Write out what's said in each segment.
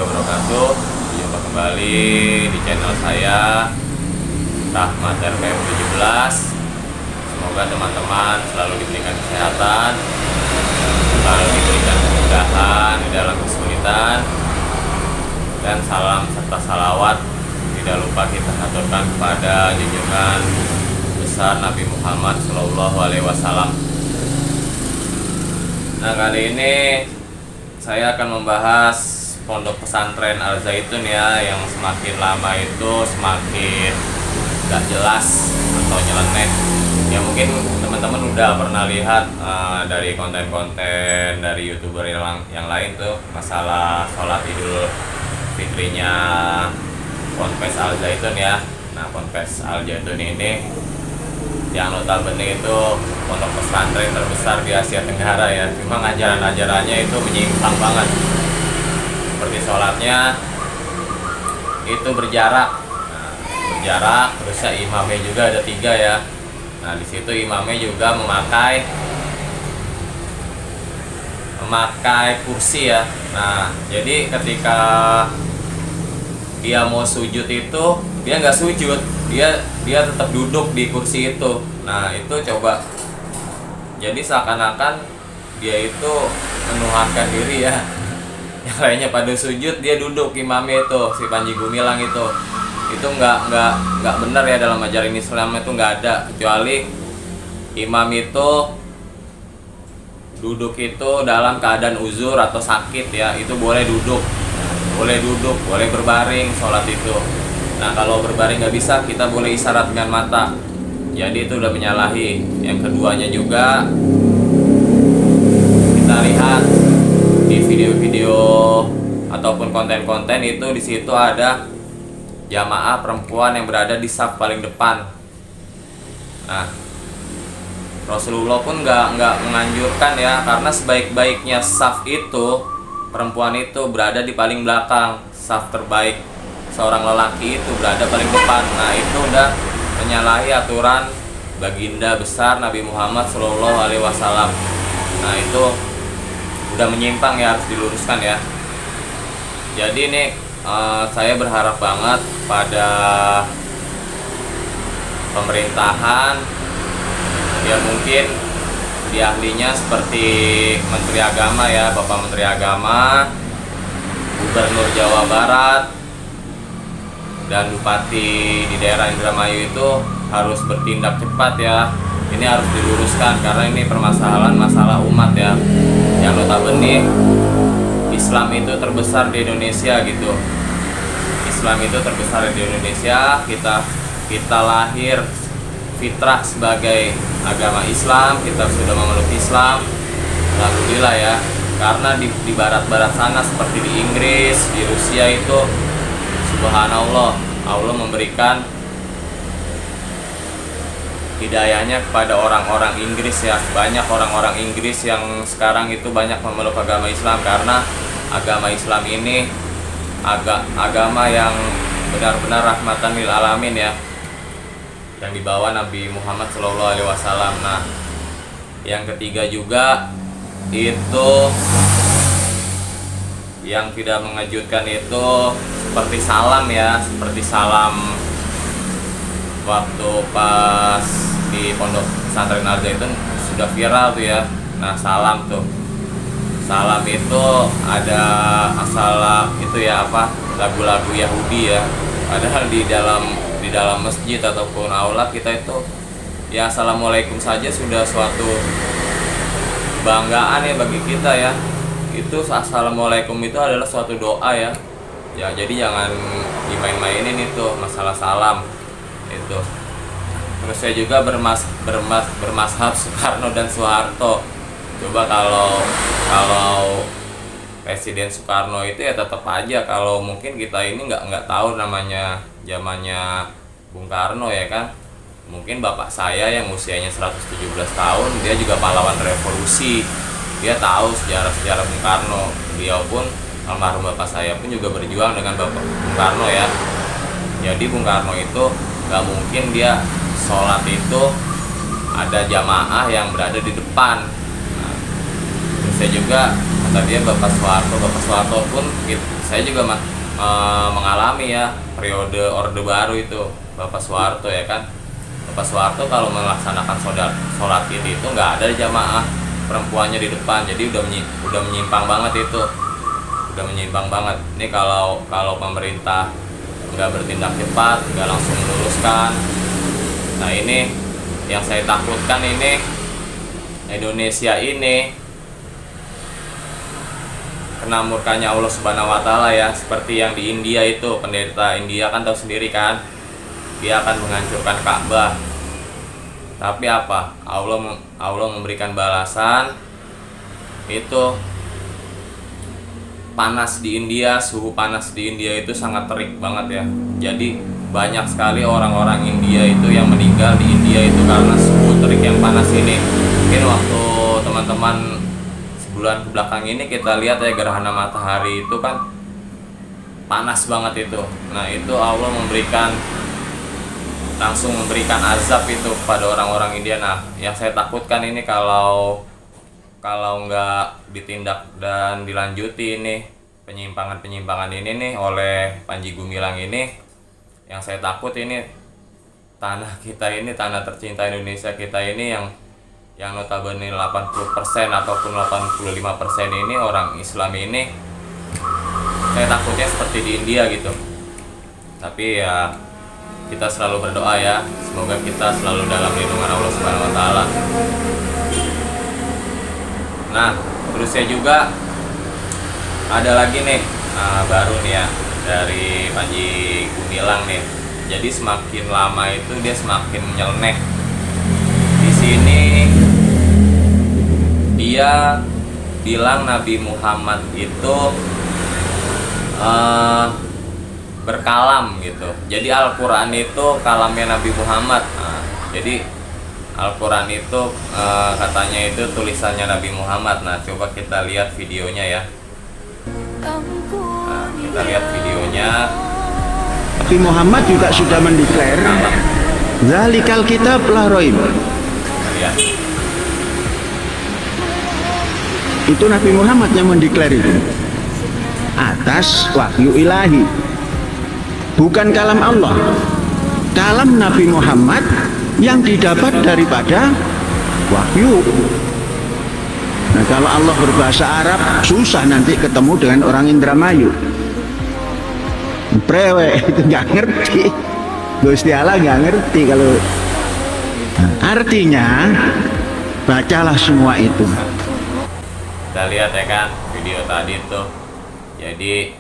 wabarakatuh. Jumpa kembali di channel saya Rahmat RPM 17. Semoga teman-teman selalu diberikan kesehatan, selalu diberikan kemudahan di dalam kesulitan, dan salam serta salawat tidak lupa kita aturkan kepada junjungan besar Nabi Muhammad SAW. Nah, kali ini saya akan membahas pondok pesantren Al Zaitun ya, yang semakin lama itu semakin gak jelas atau nyeleneh. Ya mungkin teman-teman udah pernah lihat dari konten-konten dari YouTuber yang lain tuh masalah sholat Idul Fitrinya Ponpes Al Zaitun ya. Nah, Ponpes Al Zaitun ini yang notabene itu pondok pesantren terbesar di Asia Tenggara ya. Cuma ajaran-ajarannya itu menyimpang banget. Seperti sholatnya itu berjarak. Nah, berjarak, terusnya imamnya juga ada 3 ya. Nah, di situ imamnya juga memakai kursi ya. Nah, jadi ketika dia mau sujud itu dia nggak sujud, dia tetap duduk di kursi itu. Nah, itu coba, jadi seakan-akan dia itu menuhankan diri ya. Yang lainnya pada sujud, dia duduk, imamnya itu si Panji Gumilang itu nggak benar ya. Dalam ajaran Islam itu nggak ada, kecuali imam itu duduk itu dalam keadaan uzur atau sakit ya, itu boleh duduk, boleh berbaring sholat itu. Nah, kalau berbaring nggak bisa, kita boleh isyarat dengan mata, jadi itu udah menyalahi. Yang keduanya juga kita lihat di video-video ataupun konten-konten itu, di situ ada jamaah perempuan yang berada di saf paling depan. Nah, Rasulullah pun nggak menganjurkan ya, karena sebaik-baiknya saf itu perempuan itu berada di paling belakang. Saf terbaik seorang lelaki itu berada paling depan. Nah, itu udah menyalahi aturan baginda besar Nabi Muhammad SAW. Nah, itu udah menyimpang ya, harus diluruskan ya. Jadi ini saya berharap banget pada pemerintahan ya, mungkin di ahlinya seperti Menteri Agama ya, Bapak Menteri Agama, Gubernur Jawa Barat, dan Bupati di daerah Indramayu itu harus bertindak cepat ya. Ini harus diluruskan karena ini permasalahan masalah umat ya, yang notabene Islam itu terbesar di Indonesia gitu. Islam itu terbesar di Indonesia. Kita lahir fitrah sebagai agama Islam, kita sudah memeluk Islam, alhamdulillah ya. Karena di barat-barat sana seperti di Inggris, di Rusia itu subhanallah, Allah memberikan hidayahnya kepada orang-orang Inggris ya. Banyak orang-orang Inggris yang sekarang itu banyak memeluk agama Islam, karena agama Islam ini agama yang benar-benar rahmatan lil alamin ya, yang dibawa Nabi Muhammad SAW. Nah, yang ketiga juga itu yang tidak mengejutkan itu seperti salam ya, seperti salam waktu pas di pondok pesantren Al Zaitun sudah viral tuh ya. Nah, salam itu ada asal itu ya, apa, lagu-lagu Yahudi ya. Padahal di dalam masjid ataupun aula kita itu ya assalamualaikum saja sudah suatu kebanggaan ya bagi kita ya. Itu assalamualaikum itu adalah suatu doa ya. Ya, jadi jangan dimain-mainin itu masalah salam itu. Terus saya juga bermazhab Soekarno dan Soeharto. Coba kalau Presiden Soekarno itu ya tetap aja, kalau mungkin kita ini nggak tahu namanya zamannya Bung Karno ya kan. Mungkin bapak saya yang usianya 117 tahun, dia juga pahlawan revolusi, dia tahu sejarah Bung Karno. Beliau pun, almarhum bapak saya pun juga berjuang dengan bapak Bung Karno ya. Jadi Bung Karno itu nggak mungkin dia sholat itu ada jamaah yang berada di depan. Nah, terus saya juga kata dia Bapak Soeharto pun saya juga mengalami ya periode Orde Baru itu Bapak Soeharto ya kan. Bapak Soeharto kalau melaksanakan sholat id itu nggak ada jamaah perempuannya di depan, jadi udah menyimpang banget itu, udah menyimpang banget. Ini kalau pemerintah nggak bertindak cepat, nggak langsung meluruskan. Nah ini yang saya takutkan, ini Indonesia ini kena murkanya Allah Subhanahu wa Ta'ala ya, seperti yang di India itu. Pendeta India kan tahu sendiri kan, dia akan menghancurkan Ka'bah. Tapi apa? Allah memberikan balasan. Itu panas di India, suhu panas di India itu sangat terik banget ya. Jadi banyak sekali orang-orang India itu yang meninggal di India itu karena suhu terik yang panas ini. Mungkin waktu teman-teman sebulan kebelakang ini kita lihat ya, gerhana matahari itu kan panas banget itu. Nah itu Allah langsung memberikan azab itu kepada orang-orang India. Nah yang saya takutkan ini kalau nggak ditindak dan dilanjuti ini penyimpangan ini nih oleh Panji Gumilang ini, yang saya takut ini tanah kita ini, tanah tercinta Indonesia kita ini yang notabene 80% ataupun 85% ini orang Islam ini, saya takutnya seperti di India gitu. Tapi ya kita selalu berdoa ya, semoga kita selalu dalam lindungan Allah Subhanahu wa Ta'ala. Nah, terusnya juga ada lagi nih, baru nih ya dari Panji Gumilang nih. Jadi semakin lama itu dia semakin nyeleneh. Di sini dia bilang Nabi Muhammad itu berkalam gitu. Jadi Al-Quran itu kalamnya Nabi Muhammad. Nah, jadi Al-Quran itu katanya itu tulisannya Nabi Muhammad. Nah coba kita lihat videonya ya. Nah, kita lihat videonya. Nabi Muhammad juga sudah mendeklar Zalikal kitab la raib. Lihat. Itu Nabi Muhammad yang mendeklar itu atas wahyu ilahi, bukan kalam Allah. Kalam Nabi Muhammad yang didapat daripada wahyu. Nah kalau Allah berbahasa Arab susah nanti ketemu dengan orang Indramayu. Prewek itu nggak ngerti, Gusti Allah nggak ngerti kalau artinya. Bacalah semua itu. Kita lihat ya kan video tadi tuh. Jadi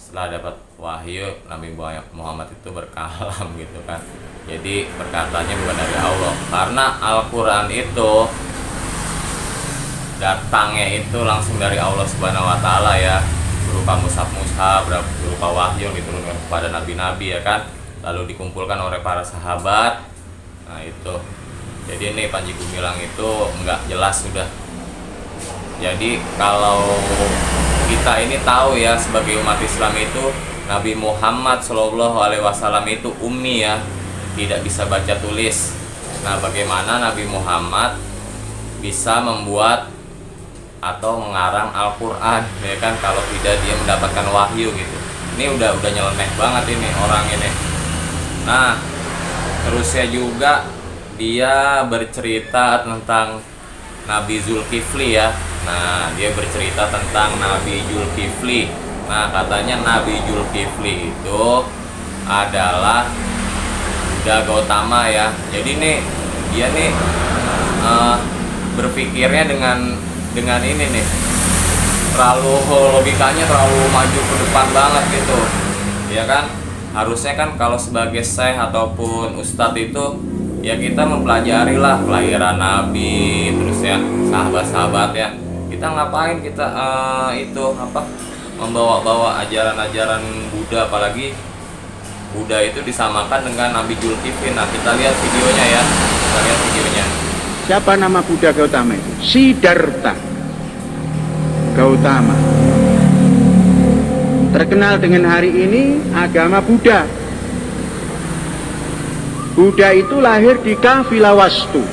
setelah dapat wahyu, Nabi Muhammad itu berkalam gitu kan. Jadi perkataannya bukan dari Allah, karena Al-Quran itu datangnya itu langsung dari Allah Subhanahu wa Ta'ala ya, berupa mushaf, berupa wahyu yang diturunkan kepada nabi-nabi ya kan, lalu dikumpulkan oleh para sahabat. Nah itu, jadi ini Panji Gumilang itu nggak jelas sudah. Jadi kalau kita ini tahu ya sebagai umat Islam itu Nabi Muhammad SAW itu ummi ya, tidak bisa baca tulis. Nah bagaimana Nabi Muhammad bisa membuat atau mengarang Al-Quran ya kan, kalau tidak dia mendapatkan wahyu gitu. Ini udah nyeleneh banget ini orang ini. Nah terusnya juga dia bercerita tentang Nabi Zulkifli ya. Nah dia bercerita tentang Nabi Zulkifli. Nah katanya Nabi Zulkifli itu adalah Buddha Gautama ya. Jadi nih dia nih berpikirnya dengan ini nih, terlalu logikanya terlalu maju ke depan banget gitu ya kan. Harusnya kan kalau sebagai syekh ataupun ustadz itu ya kita mempelajari lah kelahiran Nabi, terus ya sahabat-sahabat ya. Kita ngapain kita itu apa, membawa-bawa ajaran-ajaran Buddha, apalagi Buddha itu disamakan dengan Nabi Zulkifli. Nah kita lihat videonya ya, kita lihat videonya. Siapa nama Buddha Gautama itu? Siddhartha Gautama. Terkenal dengan hari ini agama Buddha. Buddha itu lahir di Kapilawastu.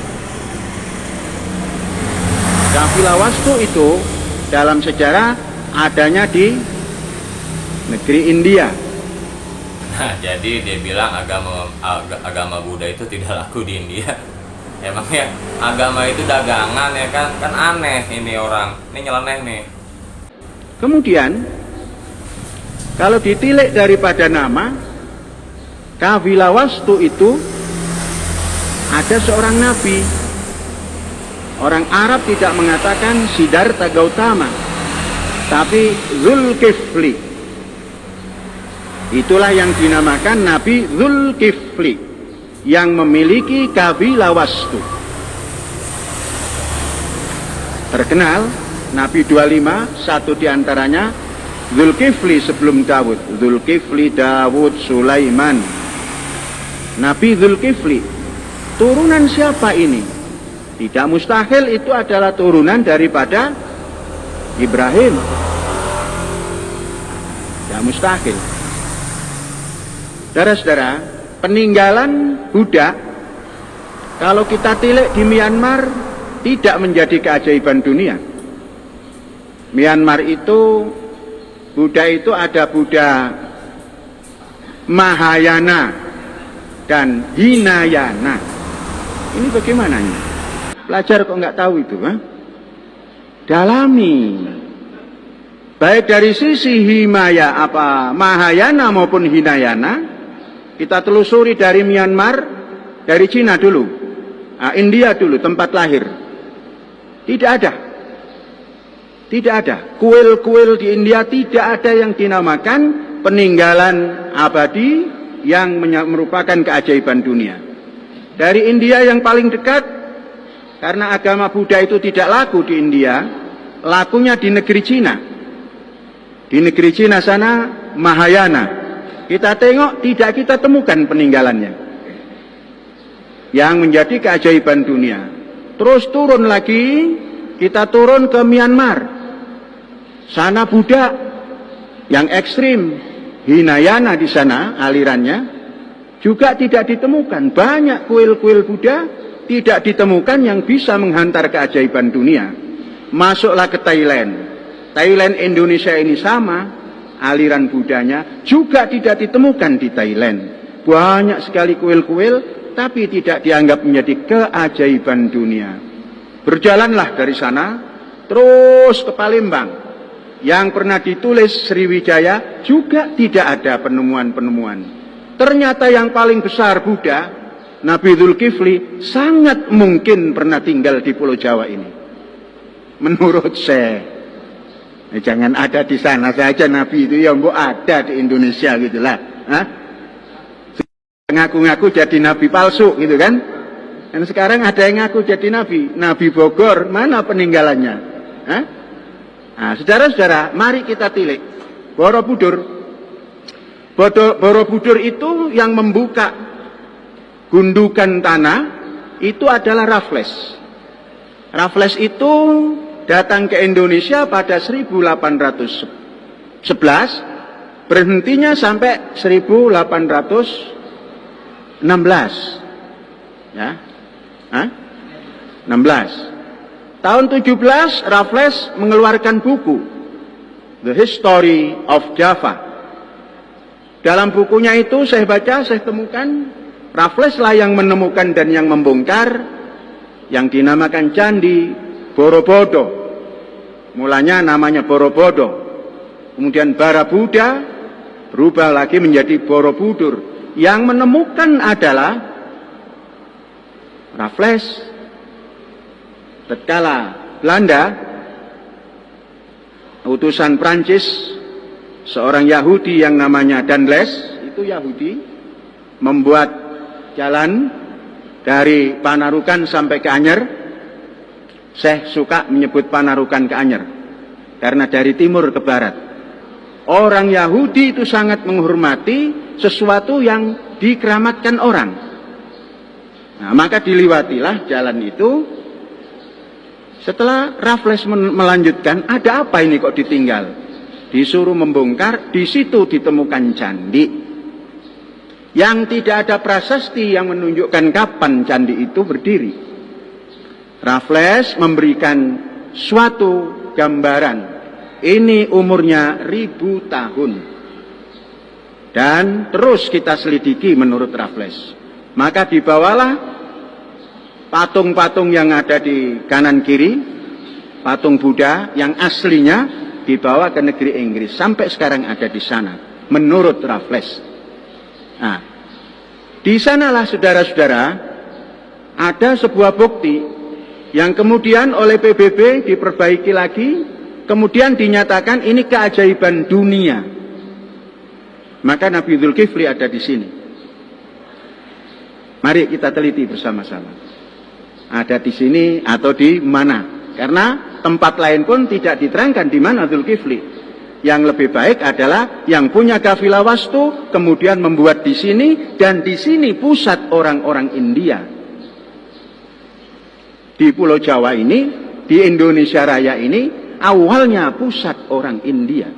Kapilawastu itu dalam sejarah adanya di negeri India. Nah, jadi dia bilang agama Buddha itu tidak laku di India. Emangnya agama itu dagangan ya kan? Kan aneh ini orang. Ini nyeleneh nih. Kemudian kalau ditilik daripada nama, Kapilawastu itu ada seorang nabi. Orang Arab tidak mengatakan Siddhartha Gautama, tapi Zulkifli. Itulah yang dinamakan Nabi Zulkifli yang memiliki Kapilawastu. Terkenal Nabi 25, satu diantaranya Zulkifli sebelum Dawud. Zulkifli, Dawud, Sulaiman. Nabi Zulkifli, turunan siapa ini? Tidak mustahil itu adalah turunan daripada Ibrahim. Tidak mustahil. Saudara-saudara, peninggalan Buddha kalau kita tilik di Myanmar tidak menjadi keajaiban dunia. Myanmar itu Buddha itu ada Buddha Mahayana dan Hinayana. Ini bagaimana ini? Pelajar kok nggak tahu itu, ha? Dalami. Baik dari sisi Mahayana maupun Hinayana, kita telusuri dari Myanmar, dari Cina dulu, India dulu tempat lahir. Tidak ada. Tidak ada. Kuil-kuil di India tidak ada yang dinamakan peninggalan abadi yang merupakan keajaiban dunia. Dari India yang paling dekat, karena agama Buddha itu tidak laku di India, lakunya di negeri Cina. Di negeri Cina sana, Mahayana. Kita tengok, tidak kita temukan peninggalannya. Yang menjadi keajaiban dunia. Terus turun lagi, kita turun ke Myanmar. Sana Buddha yang ekstrim, Hinayana di sana alirannya, juga tidak ditemukan. Banyak kuil-kuil Buddha tidak ditemukan yang bisa menghantar keajaiban dunia. Masuklah ke Thailand. Thailand Indonesia ini sama, aliran Buddhanya juga tidak ditemukan di Thailand. Banyak sekali kuil-kuil, tapi tidak dianggap menjadi keajaiban dunia. Berjalanlah dari sana, terus ke Palembang. Yang pernah ditulis Sriwijaya juga tidak ada penemuan-penemuan. Ternyata yang paling besar Buddha, Nabi Zulkifli, sangat mungkin pernah tinggal di Pulau Jawa ini. Menurut saya, jangan ada di sana saja Nabi itu, ya mbok ada di Indonesia gitulah. Ngaku-ngaku jadi Nabi palsu gitu kan. Dan sekarang ada yang ngaku jadi Nabi. Nabi Bogor, mana peninggalannya? Nah, saudara-saudara, mari kita tilik. Borobudur. Borobudur itu yang membuka gundukan tanah itu adalah Raffles. Raffles itu datang ke Indonesia pada 1811, berhentinya sampai 1816. Ya. 16. Tahun 17 Raffles mengeluarkan buku The History of Java. Dalam bukunya itu saya baca, saya temukan Raffles lah yang menemukan dan yang membongkar yang dinamakan Candi Borobudur. Mulanya namanya Borobudur. Kemudian Barabudha berubah lagi menjadi Borobudur. Yang menemukan adalah Raffles. Tatkala Belanda, utusan Prancis, seorang Yahudi yang namanya Danles, itu Yahudi, membuat jalan dari Panarukan sampai ke Anyer. Saya suka menyebut Panarukan ke Anyer karena dari timur ke barat. Orang Yahudi itu sangat menghormati sesuatu yang dikeramatkan orang. Nah, maka diliwatilah jalan itu. Setelah Raffles melanjutkan, ada apa ini kok ditinggal? Disuruh membongkar, di situ ditemukan candi. Yang tidak ada prasasti yang menunjukkan kapan candi itu berdiri. Raffles memberikan suatu gambaran. Ini umurnya 1000 tahun. Dan terus kita selidiki menurut Raffles. Maka dibawalah patung-patung yang ada di kanan kiri, patung Buddha yang aslinya dibawa ke negeri Inggris. Sampai sekarang ada di sana, menurut Raffles. Nah, di sanalah saudara-saudara ada sebuah bukti yang kemudian oleh PBB diperbaiki lagi, kemudian dinyatakan ini keajaiban dunia. Maka Nabi Dzulkifli ada di sini. Mari kita teliti bersama-sama. Ada di sini atau di mana? Karena tempat lain pun tidak diterangkan di mana Dzulkifli. Yang lebih baik adalah yang punya kafilah wastu kemudian membuat di sini, dan di sini pusat orang-orang India. Di Pulau Jawa ini, di Indonesia Raya ini, awalnya pusat orang India.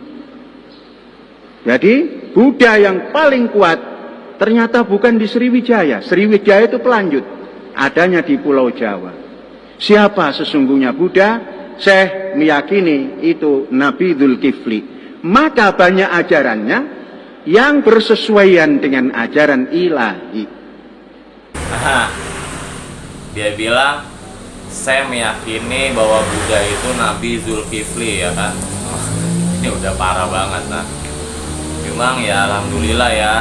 Jadi Buddha yang paling kuat ternyata bukan di Sriwijaya. Sriwijaya itu pelanjut, adanya di Pulau Jawa. Siapa sesungguhnya Buddha? Syekh meyakini itu Nabi Dzulkifli. Maka banyak ajarannya yang bersesuaian dengan ajaran ilahi. Aha. Dia bilang, saya meyakini bahwa Buddha itu Nabi Dzulkifli, ya kan. Ini udah parah banget. Nah, memang ya alhamdulillah ya,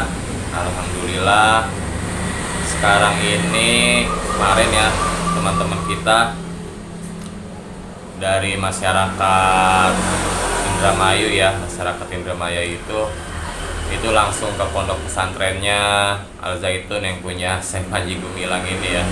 alhamdulillah sekarang ini, kemarin ya teman-teman kita dari masyarakat Indramayu ya, masyarakat Indramayu itu langsung ke pondok pesantrennya Al Zaitun yang punya Syekh Panji Gumilang ini ya.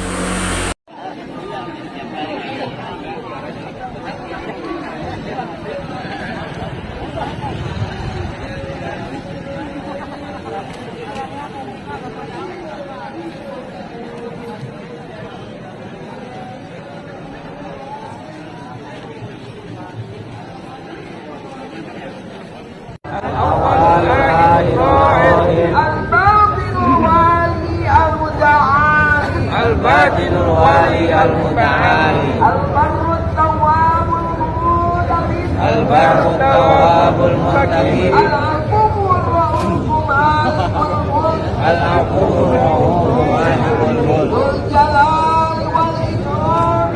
الباطن الوالي المتعالي البر التواب المنتقم البر التواب المنتقم العفو الرؤوف مالك الملك العفو الرؤوف مالك الملك ذو الجلال والإكرام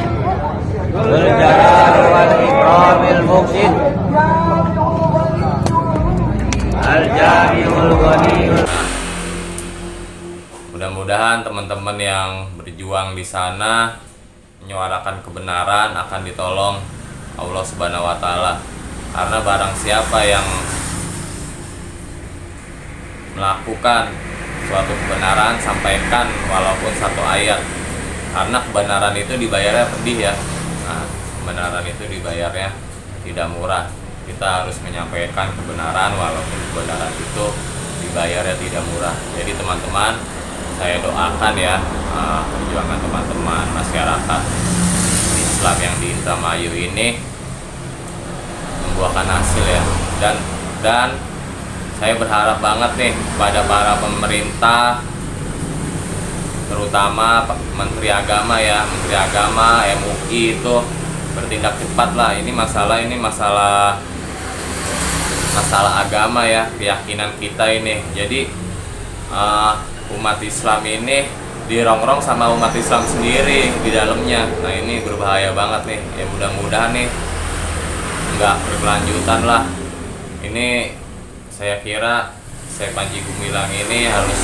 ذو الجلال والإكرام المقسط الجامع الغني. Mudah-mudahan teman-teman yang berjuang di sana menyuarakan kebenaran akan ditolong Allah Subhanahu wa taala. Karena barang siapa yang melakukan suatu kebenaran, sampaikan walaupun satu ayat. Karena kebenaran itu dibayarnya pedih ya. Nah, kebenaran itu dibayarnya tidak murah. Kita harus menyampaikan kebenaran walaupun kebenaran itu dibayarnya tidak murah. Jadi teman-teman, saya doakan ya perjuangan teman-teman masyarakat Islam yang di Indramayu ini membuahkan hasil ya, dan saya berharap banget nih pada para pemerintah, terutama Menteri Agama ya, Menteri Agama, MUI itu bertindak cepat lah. Ini masalah agama ya, keyakinan kita ini. Jadi umat Islam ini dirongrong sama umat Islam sendiri di dalamnya. Nah, ini berbahaya banget nih. Ya mudah-mudahan nih nggak berkelanjutan lah. Ini saya kira Syekh Panji Gumilang ini harus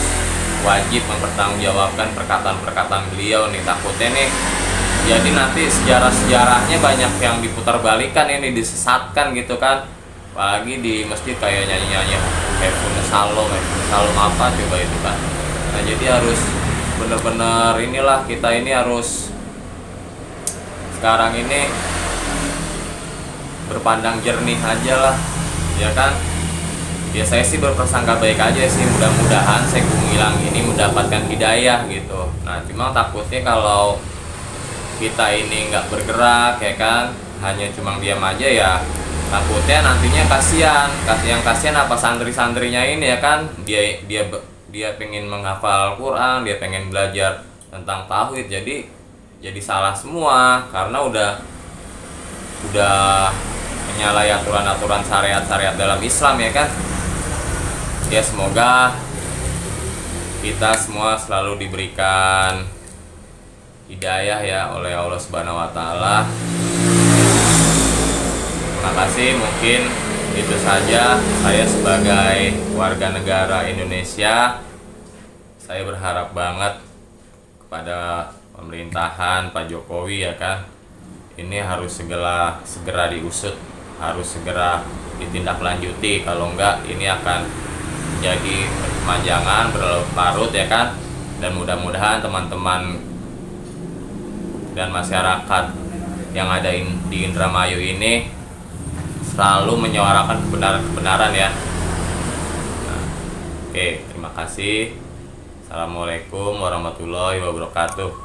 wajib mempertanggungjawabkan perkataan-perkataan beliau nih. Takutnya nih jadi nanti sejarah-sejarahnya banyak yang diputar-balikan, ini disesatkan gitu kan. Apalagi di masjid kayak nyanyi-nyanyi Hefun Salom apa coba itu kan. Nah, jadi harus bener-bener inilah, kita ini harus sekarang ini berpandang jernih aja lah, ya kan. Ya saya sih berprasangka baik aja sih, mudah-mudahan Syekh Gumilang ini mendapatkan hidayah gitu. Nah, cuma takutnya kalau kita ini nggak bergerak ya kan, hanya cuma diam aja ya, takutnya nantinya kasihan apa santri-santrinya ini ya kan, dia pengen menghafal Quran, dia pengen belajar tentang tauhid, jadi salah semua karena udah menyalahi aturan-aturan syariat-syariat dalam Islam ya kan. Ya semoga kita semua selalu diberikan hidayah ya oleh Allah Subhanahu wa taala. Terima kasih, mungkin itu saja. Saya sebagai warga negara Indonesia, saya berharap banget kepada pemerintahan Pak Jokowi ya kan. Ini harus segera diusut, harus segera ditindaklanjuti. Kalau enggak ini akan jadi berkepanjangan, berlarut-larut ya kan. Dan mudah-mudahan teman-teman dan masyarakat yang ada di Indramayu ini selalu menyuarakan kebenaran ya. Nah, oke, terima kasih. Assalamualaikum warahmatullahi wabarakatuh.